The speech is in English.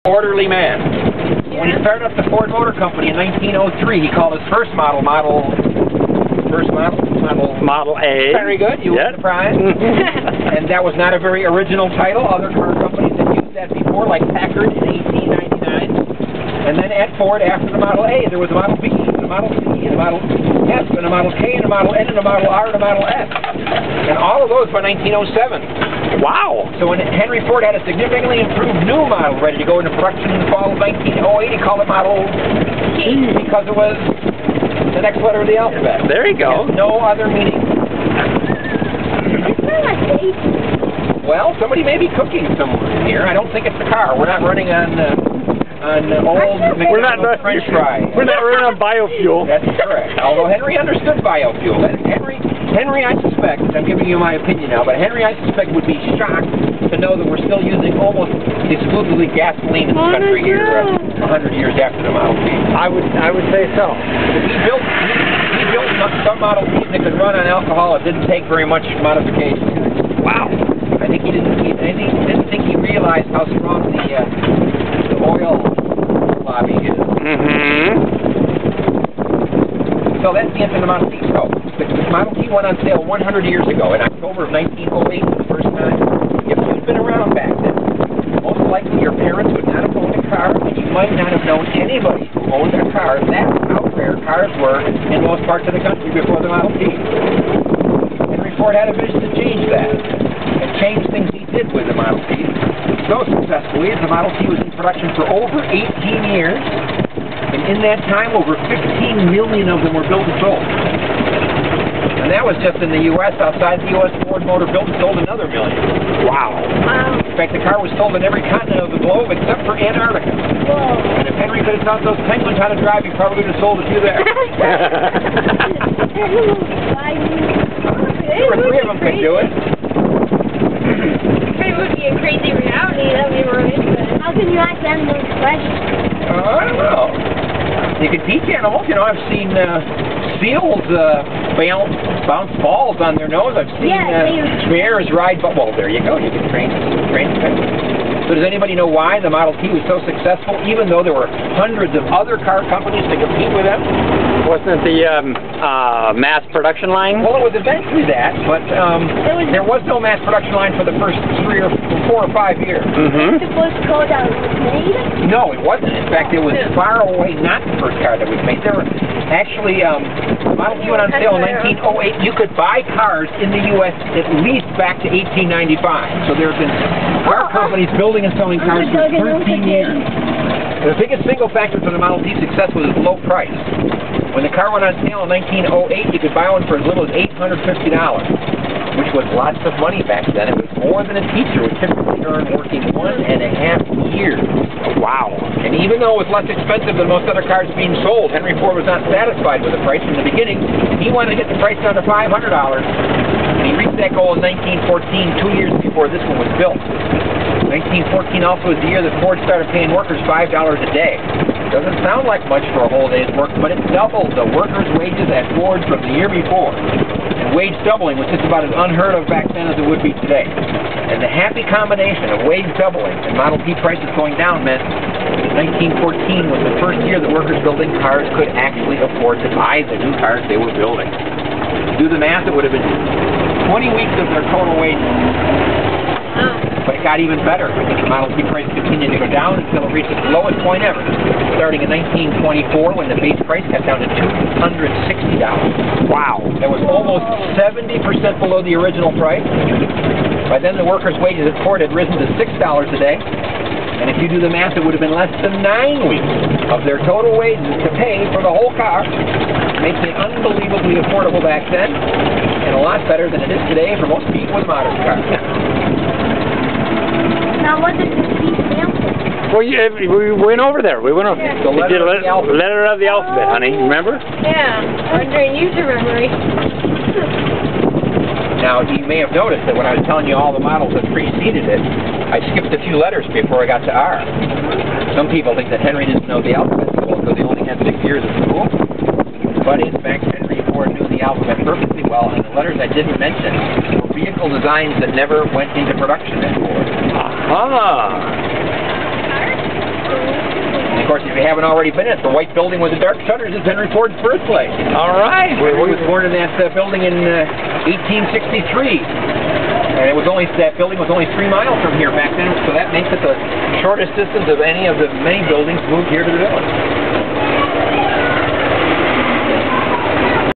orderly man. When he started up the Ford Motor Company in 1903, he called his first Model A. Very good. You were surprised. And that was not a very original title. Other car companies had used that before, like Packard in 1899. And then at Ford, after the Model A, there was a Model B, and a Model C, and a Model F, and a Model K, and a Model N, and a Model R, and a Model S. And all of those by 1907. Wow! So when Henry Ford had a significantly improved new model ready to go into production in the fall of 1908, he called it Model T because it was the next letter of the alphabet. There you go. No other meaning. Well, somebody may be cooking somewhere in here. I don't think it's the car. We're not running on old McDonald's French fry. We're not running on biofuel. That's correct. Although Henry understood biofuel. Henry, I suspect, I'm giving you my opinion now, but Henry, I suspect, would be shocked to know that we're still using almost exclusively gasoline in this country here 100 years after the Model T. I would say so. He built some Model Ts that could run on alcohol. It didn't take very much modification. Wow. I think he didn't think he realized how strong the oil lobby is. So that's the end of the Model T. So the Model T went on sale 100 years ago in October of 1908 for the first time. If you'd been around back then, most likely your parents would not have owned a car, and you might not have known anybody who owned a car. That's how rare cars were in most parts of the country before the Model T. Henry Ford had a vision to change that, and change things he did with the Model T so successfully as the Model T was in production for over 18 years, and in that time over 15 million of them were built and sold. And that was just in the U.S. Outside the U.S., Ford Motor built and sold another million. Wow. In fact, the car was sold in every continent of the globe except for Antarctica. Whoa. And if Henry could have taught those penguins how to drive, he probably would have sold a few there. Two or three of them could do it. It would be a crazy reality that we were into. How can you ask animals questions? I don't know. You can teach animals. You know, I've seen seals bounce balls on their nose. I've seen bears ride. Well, there you go. You can train penguins. So does anybody know why the Model T was so successful, even though there were hundreds of other car companies to compete with them? Wasn't it the mass production line? Well, it was eventually that, but there was no mass production line for the first 4 or 5 years. Supposed to go down made? No, it wasn't. In fact, it was far away not the first car that was made. There were actually, the Model T went on sale in 1908. You could buy cars in the U.S. at least back to 1895. So there have been car companies building and selling cars for 13 years. The biggest single factor for the Model T success was its low price. When the car went on sale in 1908, you could buy one for as little as $850, which was lots of money back then. It was more than a teacher would typically earn working 1.5 years. Wow. And even though it was less expensive than most other cars being sold, Henry Ford was not satisfied with the price from the beginning. He wanted to get the price down to $500, and he reached that goal in 1914, 2 years before this one was built. 1914 also was the year that Ford started paying workers $5 a day. Doesn't sound like much for a whole day's work, but it doubled the workers' wages at Ford from the year before. And wage doubling was just about as unheard of back then as it would be today. And the happy combination of wage doubling and Model T prices going down meant 1914 was the first year that workers building cars could actually afford to buy the new cars they were building. Do the math, it would have been 20 weeks of their total wages. But it got even better because the Model T price continued to go down until it reached its lowest point ever, starting in 1924 when the base price got down to $260. Wow. That was almost 70% below the original price. By then, the workers' wages at Ford had risen to $6 a day. And if you do the math, it would have been less than 9 weeks of their total wages to pay for the whole car, making it unbelievably affordable back then, and a lot better than it is today for most people with modern cars. Now, what does the T stand for? Well, we went over there. We went over. Yeah. The letter of the alphabet. Letter of the alphabet, honey. Remember? Yeah. Wondering user memory. Now, you may have noticed that when I was telling you all the models that preceded it, I skipped a few letters before I got to R. Some people think that Henry didn't know the alphabet so well because he only had 6 years of school. But in fact, Henry Ford knew the alphabet perfectly well, and the letters I didn't mention were vehicle designs that never went into production at Ford. Aha! haven't already been in it. The white building with the dark shutters is Henry Ford's birthplace. All right. He was born in that building in 1863. And that building was only 3 miles from here back then, so that makes it the shortest distance of any of the many buildings moved here to the village.